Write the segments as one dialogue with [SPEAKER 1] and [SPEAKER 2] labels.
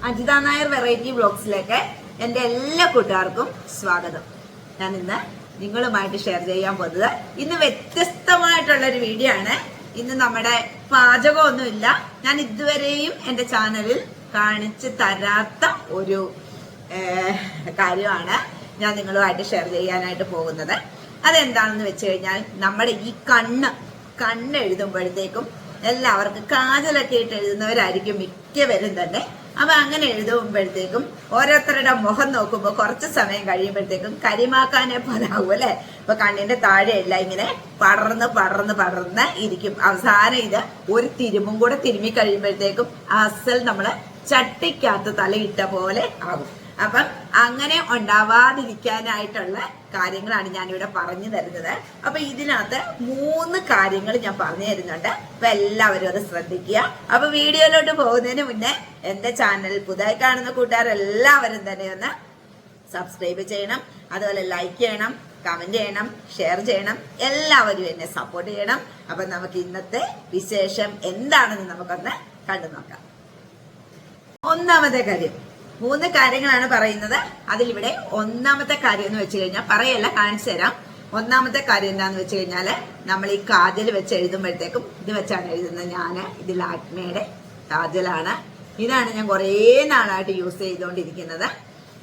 [SPEAKER 1] Ajitha Nair variety വ്ലോഗ്സിലേക്ക് എൻ്റെ എല്ലാ കൂട്ടുകാർക്കും സ്വാഗതം. ഞാൻ ഇന്ന് നിങ്ങളുമായിട്ട് ഷെയർ ചെയ്യാൻ പോകുന്നത് ഇന്ന് വ്യത്യസ്തമായിട്ടുള്ളൊരു വീഡിയോ ആണ്. ഇന്ന് നമ്മുടെ പാചകമൊന്നുമില്ല. ഞാൻ ഇതുവരെയും എൻ്റെ ചാനലിൽ കാണിച്ചു തരാത്ത ഒരു കാര്യമാണ് ഞാൻ നിങ്ങളുമായിട്ട് ഷെയർ ചെയ്യാനായിട്ട് പോകുന്നത്. അതെന്താണെന്ന് വെച്ച് കഴിഞ്ഞാൽ നമ്മുടെ ഈ കണ്ണ് എഴുതുമ്പോഴത്തേക്കും എല്ലാവർക്കും കാജലൊക്കെ ഇട്ട് എഴുതുന്നവരായിരിക്കും മിക്കവരും തന്നെ. അപ്പൊ അങ്ങനെ എഴുതുമ്പോഴത്തേക്കും ഓരോരുത്തരുടെ മുഖം നോക്കുമ്പോൾ കുറച്ച് സമയം കഴിയുമ്പോഴത്തേക്കും കരിമാക്കാനെ പോലാവും അല്ലെ. ഇപ്പൊ കണ്ണിന്റെ താഴെയല്ല ഇങ്ങനെ പടർന്ന് ഇരിക്കും. അവസാനം ഇത് ഒരു തിരുമ്പും കൂടെ തിരുമ്മി കഴിയുമ്പോഴത്തേക്കും അസൽ നമ്മള് ചട്ടിക്കകത്ത് തലയിട്ട പോലെ ആകും. അപ്പം അങ്ങനെ ഉണ്ടാവാതിരിക്കാനായിട്ടുള്ള കാര്യങ്ങളാണ് ഞാനിവിടെ പറഞ്ഞു തരുന്നത്. അപ്പൊ ഇതിനകത്ത് 3 കാര്യങ്ങൾ ഞാൻ പറഞ്ഞു തരുന്നുണ്ട്. അപ്പൊ എല്ലാവരും അത് ശ്രദ്ധിക്കുക. അപ്പൊ വീഡിയോയിലോട്ട് പോകുന്നതിന് മുന്നേ എന്റെ ചാനൽ പുതുതായി കാണുന്ന കൂട്ടുകാരെല്ലാവരും തന്നെ ഒന്ന് സബ്സ്ക്രൈബ് ചെയ്യണം, അതുപോലെ ലൈക്ക് ചെയ്യണം, കമന്റ് ചെയ്യണം, ഷെയർ ചെയ്യണം. എല്ലാവരും എന്നെ സപ്പോർട്ട് ചെയ്യണം. അപ്പൊ നമുക്ക് ഇന്നത്തെ വിശേഷം എന്താണെന്ന് നമുക്കൊന്ന് കണ്ടു നോക്കാം. ഒന്നാമത്തെ കാര്യം, 3 കാര്യങ്ങളാണ് പറയുന്നത്. അതിലിവിടെ ഒന്നാമത്തെ കാര്യം എന്ന് വെച്ച് കഴിഞ്ഞാൽ പറയല്ല, കാണിച്ചു തരാം. ഒന്നാമത്തെ കാര്യം എന്താന്ന് വെച്ച് കഴിഞ്ഞാല് നമ്മൾ ഈ കാജൽ വെച്ച് എഴുതുമ്പോഴത്തേക്കും ഇത് വെച്ചാണ് എഴുതുന്നത്. ഇത് ലാക്മേയുടെ കാജലാണ്. ഇതാണ് ഞാൻ കുറേ നാളായിട്ട് യൂസ് ചെയ്തുകൊണ്ടിരിക്കുന്നത്.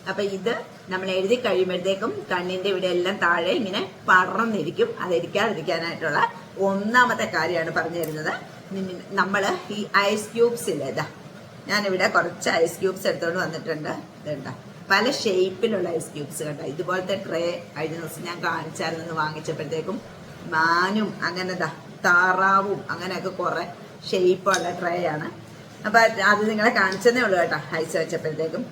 [SPEAKER 1] അപ്പൊ ഇത് നമ്മൾ എഴുതി കഴിയുമ്പോഴത്തേക്കും കണ്ണിന്റെ ഇവിടെ എല്ലാം താഴെ ഇങ്ങനെ പടർന്നിരിക്കും. അതെരിക്കാതിരിക്കാനായിട്ടുള്ള ഒന്നാമത്തെ കാര്യമാണ് പറഞ്ഞു തരുന്നത്. നമ്മള് ഈ ഐസ് ക്യൂബ്സ് ഇല്ലേ, ഇതാ ഞാനിവിടെ കുറച്ച് ഐസ് ക്യൂബ്സ് എടുത്തോണ്ട് വന്നിട്ടുണ്ട്. ഇതുണ്ട പല ഷേപ്പിലുള്ള ഐസ് ക്യൂബ്സ് കണ്ട. ഇതുപോലത്തെ ട്രേ കഴിഞ്ഞ ദിവസം ഞാൻ കാണിച്ചായിരുന്നു വാങ്ങിച്ചപ്പോഴത്തേക്കും. മാനും അങ്ങനെ താറാവും അങ്ങനെയൊക്കെ കുറെ ഷേപ്പുള്ള ട്രേ ആണ്. അപ്പൊ അത് നിങ്ങളെ കാണിച്ചതേ ഉള്ളൂ കേട്ടോ ഐസ് വെച്ചപ്പോഴത്തേക്കും.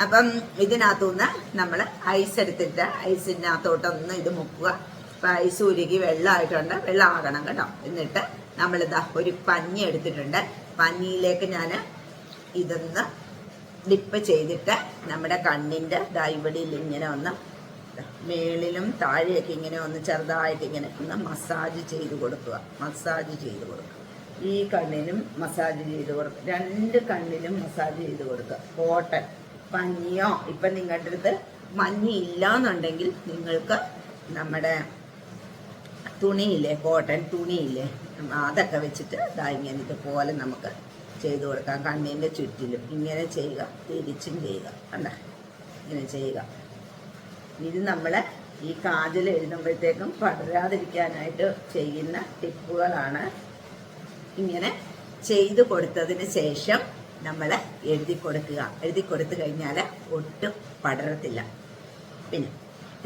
[SPEAKER 1] അപ്പം ഇതിനകത്തുനിന്ന് നമ്മൾ ഐസ് എടുത്തിട്ട് ഐസിനകത്തോട്ടൊന്ന് ഇത് മുക്കുക. അപ്പൊ ഐസ് ഉരുകി വെള്ളമായിട്ടുണ്ട്, വെള്ളമാകണം കേട്ടോ. എന്നിട്ട് നമ്മളിതാ ഒരു പഞ്ഞി എടുത്തിട്ടുണ്ട്. പഞ്ഞിയിലേക്ക് ഞാൻ ഇതൊന്ന് ഡിപ്പ് ചെയ്തിട്ട് നമ്മുടെ കണ്ണിന്റെ ഇവിടെയിൽ ഇങ്ങനെ ഒന്ന് മേളിലും താഴെയൊക്കെ ഇങ്ങനെ ഒന്ന് ചെറുതായിട്ട് ഇങ്ങനെ ഒന്ന് മസാജ് ചെയ്ത് കൊടുക്കുക. ഈ കണ്ണിനും മസാജ് ചെയ്ത് കൊടുക്കുക, 2 കണ്ണിലും മസാജ് ചെയ്ത് കൊടുക്കുക. കോട്ടൺ പഞ്ഞിയോ ഇപ്പൊ നിങ്ങളുടെ അടുത്ത് മഞ്ഞി ഇല്ലാന്നുണ്ടെങ്കിൽ നിങ്ങൾക്ക് നമ്മുടെ തുണിയില്ലേ, കോട്ടൺ തുണിയില്ലേ, അതൊക്കെ വെച്ചിട്ട് ഇങ്ങനെ ഇതുപോലെ നമുക്ക് ചെയ്തു കൊടുക്കാം. കണ്ണിന്റെ ചുറ്റിലും ഇങ്ങനെ ചെയ്യുക, തിരിച്ചും ചെയ്യുക. കണ്ട, ഇങ്ങനെ ചെയ്യുക. ഇത് നമ്മള് ഈ കാജൽ എഴുതുമ്പോഴത്തേക്കും പടരാതിരിക്കാനായിട്ട് ചെയ്യുന്ന ടിപ്പുകളാണ്. ഇങ്ങനെ ചെയ്തു കൊടുത്തതിന് ശേഷം നമ്മൾ എഴുതി കൊടുക്കുക. എഴുതി കൊടുത്തു കഴിഞ്ഞാൽ ഒട്ടും പടരത്തില്ല. പിന്നെ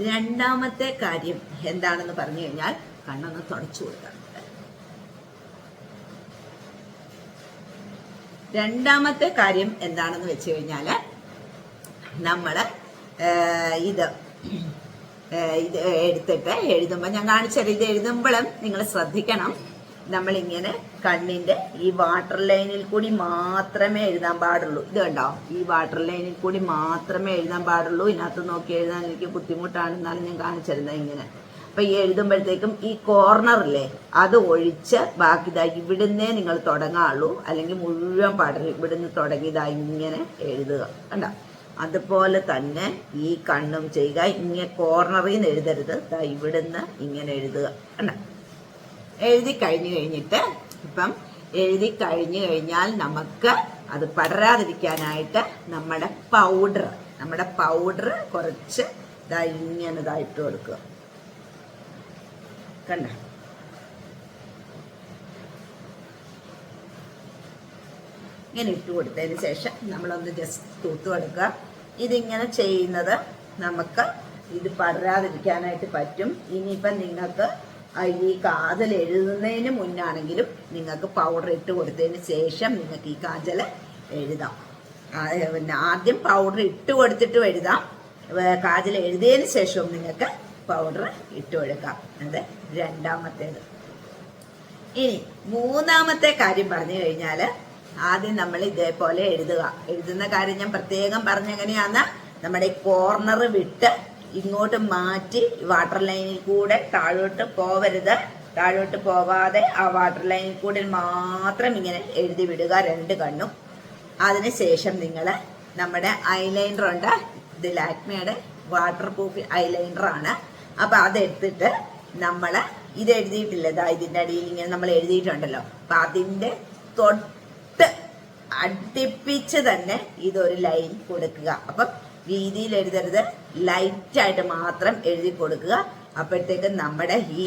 [SPEAKER 1] രണ്ടാമത്തെ കാര്യം എന്താണെന്ന് പറഞ്ഞു കഴിഞ്ഞാൽ കണ്ണൊന്ന് തുടച്ചു കൊടുക്കണം. രണ്ടാമത്തെ കാര്യം എന്താണെന്ന് വെച്ച് കഴിഞ്ഞാല് നമ്മള് ഇത് എടുത്തിട്ട് എഴുതുമ്പോൾ ഞാൻ കാണിച്ചത്, ഇത് എഴുതുമ്പോഴും നിങ്ങൾ ശ്രദ്ധിക്കണം. നമ്മളിങ്ങനെ കണ്ണിന്റെ ഈ വാട്ടർ ലൈനിൽ കൂടി മാത്രമേ എഴുതാൻ പാടുള്ളൂ. ഇത് കണ്ടോ, ഈ വാട്ടർ ലൈനിൽ കൂടി മാത്രമേ എഴുതാൻ പാടുള്ളൂ. ഇതിനകത്ത് നോക്കി എഴുതാൻ എനിക്ക് ബുദ്ധിമുട്ടാണെന്നാലും ഞാൻ കാണിച്ചിരുന്നത് ഇങ്ങനെ. അപ്പൊ ഈ എഴുതുമ്പോഴത്തേക്കും ഈ കോർണറില്ലേ അത് ഒഴിച്ച് ബാക്കി ഇവിടുന്നേ നിങ്ങൾ തുടങ്ങാറുള്ളൂ. അല്ലെങ്കിൽ മുഴുവൻ പടരും. ഇവിടുന്ന് തുടങ്ങിയതാ ഇങ്ങനെ എഴുതുക. കണ്ട, അതുപോലെ തന്നെ ഈ കണ്ണും ചെയ്യുക. ഇങ്ങനെ കോർണറിൽ നിന്ന് എഴുതരുത്, ഇവിടുന്ന് ഇങ്ങനെ എഴുതുക. കണ്ട, എഴുതി കഴിഞ്ഞിട്ട് ഇപ്പം എഴുതി കഴിഞ്ഞാൽ നമുക്ക് അത് പടരാതിരിക്കാനായിട്ട് നമ്മുടെ പൗഡർ കുറച്ച് ഇങ്ങനെ ഇട്ട് കൊടുക്കുക. കണ്ട, ഇങ്ങനെ ഇട്ട് കൊടുത്തതിന് ശേഷം നമ്മളൊന്ന് ജസ്റ്റ് തൂത്ത് കൊടുക്കുക. ഇതിങ്ങനെ ചെയ്യുന്നത് നമുക്ക് ഇത് പടരാതിരിക്കാനായിട്ട് പറ്റും. ഇനിയിപ്പം നിങ്ങൾക്ക് ഈ കാജൽ എഴുതുന്നതിന് മുന്നാണെങ്കിലും നിങ്ങൾക്ക് പൗഡർ ഇട്ട് കൊടുത്തതിന് ശേഷം നിങ്ങൾക്ക് ഈ കാജൽ എഴുതാം. പിന്നെ ആദ്യം പൗഡർ ഇട്ട് കൊടുത്തിട്ടും എഴുതാം. കാജൽ എഴുതിയതിന് ശേഷവും നിങ്ങൾക്ക് പൗഡർ ഇട്ട് കൊടുക്കാം. അത് രണ്ടാമത്തേത്. ഇനി മൂന്നാമത്തെ കാര്യം പറഞ്ഞു കഴിഞ്ഞാൽ ആദ്യം നമ്മൾ ഇതേപോലെ എഴുതുന്ന കാര്യം ഞാൻ പ്രത്യേകം പറഞ്ഞെങ്ങനെയാന്ന്, നമ്മുടെ ഈ കോർണർ വിട്ട് ഇങ്ങോട്ട് മാറ്റി വാട്ടർ ലൈനിൽ കൂടെ താഴോട്ട് പോവരുത്. താഴോട്ട് പോവാതെ ആ വാട്ടർ ലൈനിൽ കൂടെ മാത്രം ഇങ്ങനെ എഴുതി വിടുക 2 കണ്ണും. അതിനുശേഷം നിങ്ങൾ നമ്മുടെ ഐലൈനർ ഉണ്ട്. ഇത് ലാക്മേയുടെ വാട്ടർ പ്രൂഫ് ഐലൈനർ ആണ്. അപ്പൊ അതെടുത്തിട്ട് നമ്മള് ഇത് എഴുതിയിട്ടില്ല, ഇതാ ഇതിന്റെ അടിയിൽ ഇങ്ങനെ നമ്മൾ എഴുതിയിട്ടുണ്ടല്ലോ. അപ്പൊ അതിന്റെ തൊട്ട് അടുപ്പിച്ച് തന്നെ ഇതൊരു ലൈൻ കൊടുക്കുക. അപ്പം വീതിയിൽ എഴുതരുത്, ലൈറ്റായിട്ട് മാത്രം എഴുതി കൊടുക്കുക. അപ്പോഴത്തേക്കും നമ്മുടെ ഈ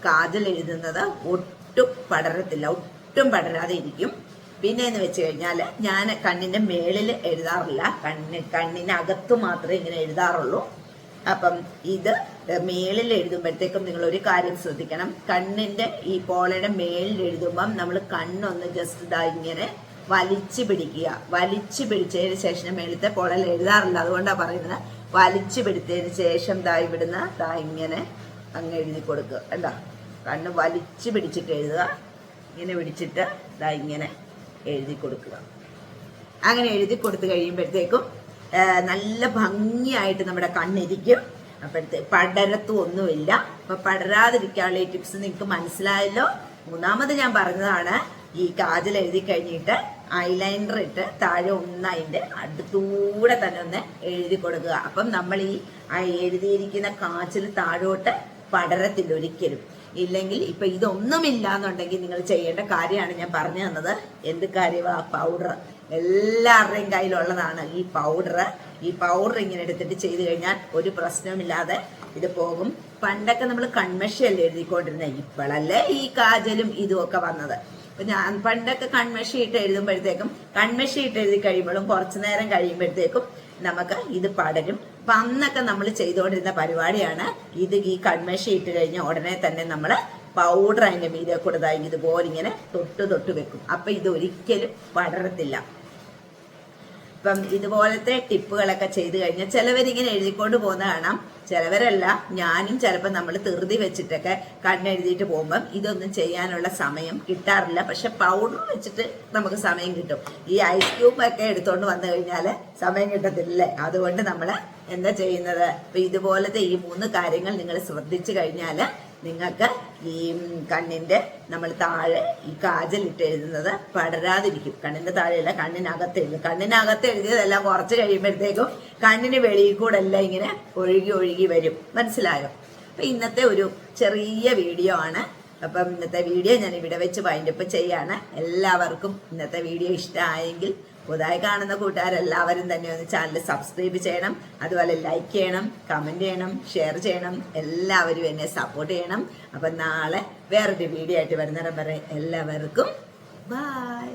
[SPEAKER 1] കാജൽ എഴുതുന്നത് ഒട്ടും പടരത്തില്ല, ഒട്ടും പടരാതെ ഇരിക്കും. പിന്നെ എന്ന് വെച്ച് കഴിഞ്ഞാൽ ഞാൻ കണ്ണിന്റെ മേളിൽ എഴുതാറില്ല, കണ്ണിനകത്ത് മാത്രമേ ഇങ്ങനെ എഴുതാറുള്ളൂ. അപ്പം ഇത് മേളിൽ എഴുതുമ്പോഴത്തേക്കും നിങ്ങൾ ഒരു കാര്യം ശ്രദ്ധിക്കണം. കണ്ണിന്റെ ഈ പോളയുടെ മേളിൽ എഴുതുമ്പം നമ്മൾ കണ്ണൊന്ന് ജസ്റ്റ് ഇതാ ഇങ്ങനെ വലിച്ചു പിടിക്കുക. വലിച്ചു പിടിച്ചതിന് ശേഷം മേളത്തെ പോളയിൽ എഴുതാറില്ല, അതുകൊണ്ടാണ് പറയുന്നത്. വലിച്ചു പിടിച്ചതിന് ശേഷം ദാ ഇവിടുന്ന് ദാ ഇങ്ങനെ അങ്ങ് എഴുതി കൊടുക്കുക. അല്ല, കണ്ണ് വലിച്ചു പിടിച്ചിട്ട് എഴുതുക. ഇങ്ങനെ പിടിച്ചിട്ട് ദാ ഇങ്ങനെ എഴുതി കൊടുക്കുക. അങ്ങനെ എഴുതി കൊടുത്തു കഴിയുമ്പോഴത്തേക്കും നല്ല ഭംഗിയായിട്ട് നമ്മുടെ കണ്ണിരിക്കും. പടരത്തും ഒന്നുമില്ല. അപ്പൊ പടരാതിരിക്കാനുള്ള ഈ ടിപ്സ് നിങ്ങൾക്ക് മനസ്സിലായല്ലോ. മൂന്നാമത് ഞാൻ പറഞ്ഞതാണ്, ഈ കാജൽ എഴുതി കഴിഞ്ഞിട്ട് ഐലൈനർ ഇട്ട് താഴെ ഒന്ന് അതിന്റെ അടുത്തൂടെ തന്നെ ഒന്ന് എഴുതി കൊടുക്കുക. അപ്പം നമ്മൾ ഈ എഴുതിയിരിക്കുന്ന കാജൽ താഴോട്ട് പടരത്തില്ല ഒരിക്കലും. ഇല്ലെങ്കിൽ ഇപ്പൊ ഇതൊന്നുമില്ല എന്നുണ്ടെങ്കിൽ നിങ്ങൾ ചെയ്യേണ്ട കാര്യമാണ് ഞാൻ പറഞ്ഞു തന്നത്. എന്ത് കാര്യമാണ്? പൗഡർ. എല്ലാവരുടെയും കയ്യിലുള്ളതാണ് ഈ പൗഡർ. ഈ പൗഡർ ഇങ്ങനെ എടുത്തിട്ട് ചെയ്ത് കഴിഞ്ഞാൽ ഒരു പ്രശ്നവുമില്ലാതെ ഇത് പോകും. പണ്ടൊക്കെ നമ്മൾ കൺമഷിയല്ലേ എഴുതിക്കൊണ്ടിരുന്നത്, ഇപ്പോഴല്ലേ ഈ കാജലും ഇതും ഒക്കെ വന്നത്. അപ്പൊ ഞാൻ പണ്ടൊക്കെ കൺമഷി ഇട്ട് എഴുതുമ്പോഴത്തേക്കും, കൺമഷി ഇട്ട് എഴുതി കഴിയുമ്പോഴും കുറച്ചു നേരം കഴിയുമ്പോഴത്തേക്കും നമുക്ക് ഇത് പടരും. അപ്പൊ അന്നൊക്കെ നമ്മൾ ചെയ്തുകൊണ്ടിരുന്ന പരിപാടിയാണ് ഇത്. ഈ കൺമഷി ഇട്ട് കഴിഞ്ഞാൽ ഉടനെ തന്നെ നമ്മൾ പൗഡർ അതിന്റെ മീതെ കൊടുത്താൽ ഇതുപോലെ ഇങ്ങനെ തൊട്ട് വെക്കും. അപ്പൊ ഇത് ഒരിക്കലും പടരത്തില്ല. ഇപ്പം ഇതുപോലത്തെ ടിപ്പുകളൊക്കെ ചെയ്തു കഴിഞ്ഞാൽ ചിലവരിങ്ങനെ എഴുതിക്കൊണ്ട് പോകുന്ന കാണാം, ചിലവരല്ല. ഞാനും ചിലപ്പോൾ നമ്മൾ ധൃതി വെച്ചിട്ടൊക്കെ കണ്ണെഴുതിയിട്ട് പോകുമ്പം ഇതൊന്നും ചെയ്യാനുള്ള സമയം കിട്ടാറില്ല. പക്ഷെ പൗഡർ വെച്ചിട്ട് നമുക്ക് സമയം കിട്ടും. ഈ ഐസ് ക്യൂബ് ഒക്കെ എടുത്തോണ്ട് വന്നു കഴിഞ്ഞാൽ സമയം കിട്ടത്തില്ലേ. അതുകൊണ്ട് നമ്മൾ എന്താ ചെയ്യുന്നത്, ഇപ്പൊ ഇതുപോലത്തെ ഈ 3 കാര്യങ്ങൾ നിങ്ങൾ ശ്രദ്ധിച്ചു കഴിഞ്ഞാൽ നിങ്ങൾക്ക് ഈ കണ്ണിന്റെ നമ്മൾ താഴെ ഈ കാജലിട്ട് എഴുതുന്നത് പടരാതിരിക്കും. കണ്ണിന്റെ താഴെയല്ല, കണ്ണിനകത്ത് എഴുതും. കണ്ണിനകത്ത് എഴുതിയതെല്ലാം കുറച്ച് കഴിയുമ്പോഴത്തേക്കും കണ്ണിന് വെളിയിൽ കൂടെ എല്ലാം ഇങ്ങനെ ഒഴുകി വരും. മനസ്സിലായോ? അപ്പൊ ഇന്നത്തെ ഒരു ചെറിയ വീഡിയോ ആണ്. അപ്പം ഇന്നത്തെ വീഡിയോ ഞാൻ ഇവിടെ വെച്ച് വൈൻഡപ്പ് ചെയ്യാണ്. എല്ലാവർക്കും ഇന്നത്തെ വീഡിയോ ഇഷ്ടമായെങ്കിൽ പുതുതായി കാണുന്ന കൂട്ടുകാരെല്ലാവരും തന്നെ ഒന്ന് ചാനൽ സബ്സ്ക്രൈബ് ചെയ്യണം. അതുപോലെ ലൈക്ക് ചെയ്യണം, കമന്റ് ചെയ്യണം, ഷെയർ ചെയ്യണം. എല്ലാവരും എന്നെ സപ്പോർട്ട് ചെയ്യണം. അപ്പം നാളെ വേറൊരു വീഡിയോ ആയിട്ട് വരുന്നിടം വരെ എല്ലാവർക്കും ബൈ.